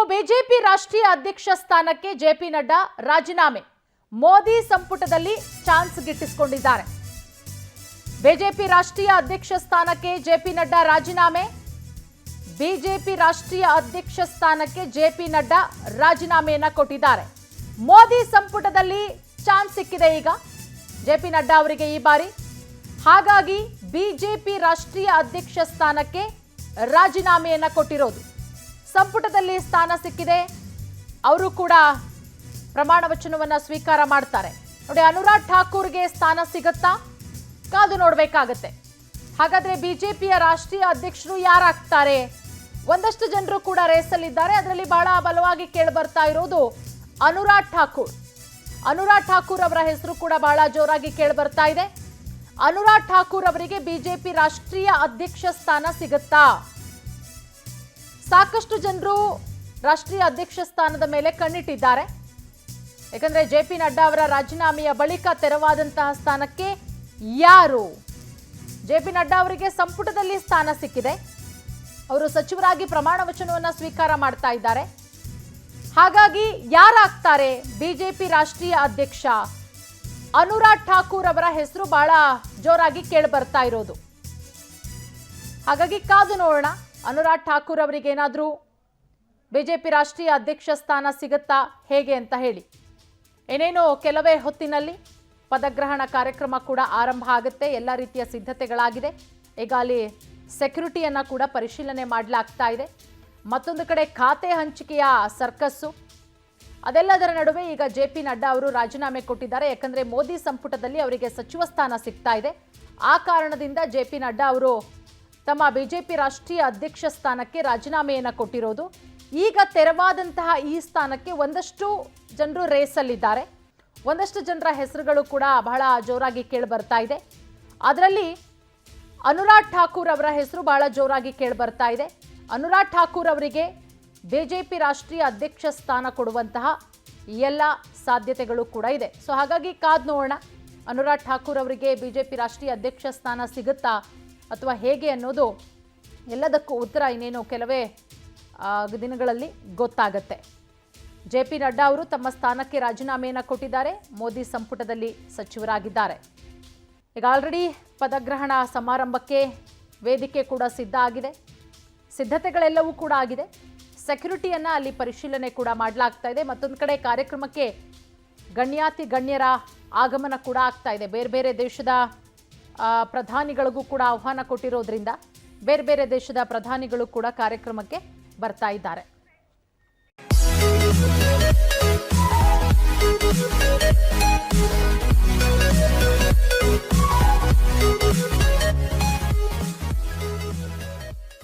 BJP ರಾಷ್ಟ್ರೀಯ ಅಧ್ಯಕ್ಷ ಸ್ಥಾನಕ್ಕೆ ಜೆಪಿ ನಡ್ಡಾ ರಾಜೀನಾಮೆ. ಮೋದಿ ಸಂಪುಟದಲ್ಲಿ ಚಾನ್ಸ್ ಗಿಟ್ಟಿಸಿಕೊಂಡಿದ್ದಾರೆ. ಬಿಜೆಪಿ ರಾಷ್ಟ್ರೀಯ ಅಧ್ಯಕ್ಷ ಸ್ಥಾನಕ್ಕೆ ಜೆಪಿ ನಡ್ಡಾ ರಾಜೀನಾಮೆ. ಬಿಜೆಪಿ ರಾಷ್ಟ್ರೀಯ ಅಧ್ಯಕ್ಷ ಸ್ಥಾನಕ್ಕೆ ಜೆಪಿ ನಡ್ಡಾ ರಾಜೀನಾಮೆಯನ್ನ ಕೊಟ್ಟಿದ್ದಾರೆ. ಮೋದಿ ಸಂಪುಟದಲ್ಲಿ ಚಾನ್ಸ್ ಸಿಕ್ಕಿದೆ ಈಗ ಜೆಪಿ ನಡ್ಡಾ ಅವರಿಗೆ ಈ ಬಾರಿ. ಹಾಗಾಗಿ ಬಿಜೆಪಿ ರಾಷ್ಟ್ರೀಯ ಅಧ್ಯಕ್ಷ ಸ್ಥಾನಕ್ಕೆ ರಾಜೀನಾಮೆಯನ್ನ ಕೊಟ್ಟಿರೋದು. ಸಂಪುಟದಲ್ಲಿ ಸ್ಥಾನ ಸಿಕ್ಕಿದೆ. ಅವರು ಕೂಡ ಪ್ರಮಾಣ ವಚನವನ್ನ ಸ್ವೀಕಾರ ಮಾಡ್ತಾರೆ. ನೋಡಿ, ಅನುರಾಗ್ ಠಾಕೂರ್ಗೆ ಸ್ಥಾನ ಸಿಗುತ್ತಾ? ಕಾದು ನೋಡಬೇಕಾಗತ್ತೆ. ಹಾಗಾದ್ರೆ ಬಿಜೆಪಿಯ ರಾಷ್ಟ್ರೀಯ ಅಧ್ಯಕ್ಷರು ಯಾರಾಗ್ತಾರೆ? ಒಂದಷ್ಟು ಜನರು ಕೂಡ ರೇಸಲ್ಲಿದ್ದಾರೆ. ಅದರಲ್ಲಿ ಬಹಳ ಬಲವಾಗಿ ಕೇಳಿ ಬರ್ತಾ ಇರೋದು ಅನುರಾಗ್ ಠಾಕೂರ್. ಅನುರಾಗ್ ಠಾಕೂರ್ ಅವರ ಹೆಸರು ಕೂಡ ಬಹಳ ಜೋರಾಗಿ ಕೇಳಿ ಬರ್ತಾ ಇದೆ. ಅನುರಾಗ್ ಠಾಕೂರ್ ಅವರಿಗೆ ಬಿಜೆಪಿ ರಾಷ್ಟ್ರೀಯ ಅಧ್ಯಕ್ಷ ಸ್ಥಾನ ಸಿಗುತ್ತಾ? ಸಾಕಷ್ಟು ಜನರು ರಾಷ್ಟ್ರೀಯ ಅಧ್ಯಕ್ಷ ಸ್ಥಾನದ ಮೇಲೆ ಕಣ್ಣಿಟ್ಟಿದ್ದಾರೆ. ಯಾಕಂದ್ರೆ ಜೆಪಿ ನಡ್ಡಾ ಅವರ ರಾಜೀನಾಮೆಯ ಬಳಿಕ ತೆರವಾದಂತಹ ಸ್ಥಾನಕ್ಕೆ ಯಾರು? ಜೆಪಿ ನಡ್ಡಾ ಅವರಿಗೆ ಸಂಪುಟದಲ್ಲಿ ಸ್ಥಾನ ಸಿಕ್ಕಿದೆ. ಅವರು ಸಚಿವರಾಗಿ ಪ್ರಮಾಣ ವಚನವನ್ನ ಸ್ವೀಕಾರ ಮಾಡ್ತಾ ಇದ್ದಾರೆ. ಹಾಗಾಗಿ ಯಾರಾಗ್ತಾರೆ ಬಿಜೆಪಿ ರಾಷ್ಟ್ರೀಯ ಅಧ್ಯಕ್ಷ? ಅನುರಾಗ್ ಠಾಕೂರ್ ಅವರ ಹೆಸರು ಬಹಳ ಜೋರಾಗಿ ಕೇಳಿ ಬರ್ತಾ ಇರೋದು. ಹಾಗಾಗಿ ಕಾದು ನೋಡೋಣ, ಅನುರಾಗ್ ಠಾಕೂರ್ ಅವರಿಗೆ ಏನಾದರೂ ಬಿಜೆಪಿ ರಾಷ್ಟ್ರೀಯ ಅಧ್ಯಕ್ಷ ಸ್ಥಾನ ಸಿಗುತ್ತಾ ಹೇಗೆ ಅಂತ ಹೇಳಿ. ಏನೇನೋ ಕೆಲವೇ ಹೊತ್ತಿನಲ್ಲಿ ಪದಗ್ರಹಣ ಕಾರ್ಯಕ್ರಮ ಕೂಡ ಆರಂಭ ಆಗುತ್ತೆ. ಎಲ್ಲ ರೀತಿಯ ಸಿದ್ಧತೆಗಳಾಗಿದೆ. ಈಗ ಅಲ್ಲಿ ಸೆಕ್ಯೂರಿಟಿಯನ್ನು ಕೂಡ ಪರಿಶೀಲನೆ ಮಾಡಲಾಗ್ತಾ ಇದೆ. ಮತ್ತೊಂದು ಕಡೆ ಖಾತೆ ಹಂಚಿಕೆಯ ಸರ್ಕಸ್ಸು. ಅದೆಲ್ಲದರ ನಡುವೆ ಈಗ ಜೆಪಿ ನಡ್ಡಾ ಅವರು ರಾಜೀನಾಮೆ ಕೊಟ್ಟಿದ್ದಾರೆ. ಯಾಕಂದರೆ ಮೋದಿ ಸಂಪುಟದಲ್ಲಿ ಅವರಿಗೆ ಸಚಿವ ಸ್ಥಾನ ಸಿಗ್ತಾ ಇದೆ. ಆ ಕಾರಣದಿಂದ ಜೆಪಿ ನಡ್ಡಾ ಅವರು ತಮ್ಮ ಬಿಜೆಪಿ ರಾಷ್ಟ್ರೀಯ ಅಧ್ಯಕ್ಷ ಸ್ಥಾನಕ್ಕೆ ರಾಜೀನಾಮೆಯನ್ನು ಕೊಟ್ಟಿರೋದು. ಈಗ ತೆರವಾದಂತಹ ಈ ಸ್ಥಾನಕ್ಕೆ ಒಂದಷ್ಟು ಜನರು ರೇಸಲ್ಲಿದ್ದಾರೆ. ಒಂದಷ್ಟು ಜನರ ಹೆಸರುಗಳು ಕೂಡ ಬಹಳ ಜೋರಾಗಿ ಕೇಳಿ ಬರ್ತಾ ಇದೆ. ಅದರಲ್ಲಿ ಅನುರಾಗ್ ಠಾಕೂರ್ ಅವರ ಹೆಸರು ಬಹಳ ಜೋರಾಗಿ ಕೇಳಿ ಬರ್ತಾ ಇದೆ. ಅನುರಾಗ್ ಠಾಕೂರ್ ಅವರಿಗೆ ಬಿಜೆಪಿ ರಾಷ್ಟ್ರೀಯ ಅಧ್ಯಕ್ಷ ಸ್ಥಾನ ಕೊಡುವಂತಹ ಎಲ್ಲ ಸಾಧ್ಯತೆಗಳು ಕೂಡ ಇದೆ. ಸೊ ಹಾಗಾಗಿ ಕಾದ್ ನೋಡೋಣ, ಅನುರಾಗ್ ಠಾಕೂರ್ ಅವರಿಗೆ ಬಿಜೆಪಿ ರಾಷ್ಟ್ರೀಯ ಅಧ್ಯಕ್ಷ ಸ್ಥಾನ ಸಿಗುತ್ತಾ ಅಥವಾ ಹೇಗೆ ಅನ್ನೋದು ಎಲ್ಲದಕ್ಕೂ ಉತ್ತರ ಇನ್ನೇನು ಕೆಲವೇ ದಿನಗಳಲ್ಲಿ ಗೊತ್ತಾಗತ್ತೆ. ಜೆಪಿ ನಡ್ಡಾ ಅವರು ತಮ್ಮ ಸ್ಥಾನಕ್ಕೆ ರಾಜೀನಾಮೆಯನ್ನು ಕೊಟ್ಟಿದ್ದಾರೆ. ಮೋದಿ ಸಂಪುಟದಲ್ಲಿ ಸಚಿವರಾಗಿದ್ದಾರೆ. ಈಗ ಆಲ್ರೆಡಿ ಪದಗ್ರಹಣ ಸಮಾರಂಭಕ್ಕೆ ವೇದಿಕೆ ಕೂಡ ಸಿದ್ಧ ಆಗಿದೆ. ಸಿದ್ಧತೆಗಳೆಲ್ಲವೂ ಕೂಡ ಆಗಿದೆ. ಸೆಕ್ಯೂರಿಟಿಯನ್ನು ಅಲ್ಲಿ ಪರಿಶೀಲನೆ ಕೂಡ ಮಾಡಲಾಗ್ತಾ ಇದೆ. ಮತ್ತೊಂದು ಕಡೆ ಕಾರ್ಯಕ್ರಮಕ್ಕೆ ಗಣ್ಯಾತಿ ಗಣ್ಯರ ಆಗಮನ ಕೂಡ ಆಗ್ತಾ ಇದೆ. ಬೇರೆ ಬೇರೆ ದೇಶದ ಪ್ರಧಾನಿಗಳಿಗೂ ಕೂಡ ಆಹ್ವಾನ ಕೊಟ್ಟಿರೋದ್ರಿಂದ ಬೇರೆ ಬೇರೆ ದೇಶದ ಪ್ರಧಾನಿಗಳು ಕೂಡ ಕಾರ್ಯಕ್ರಮಕ್ಕೆ ಬರ್ತಾ ಇದ್ದಾರೆ.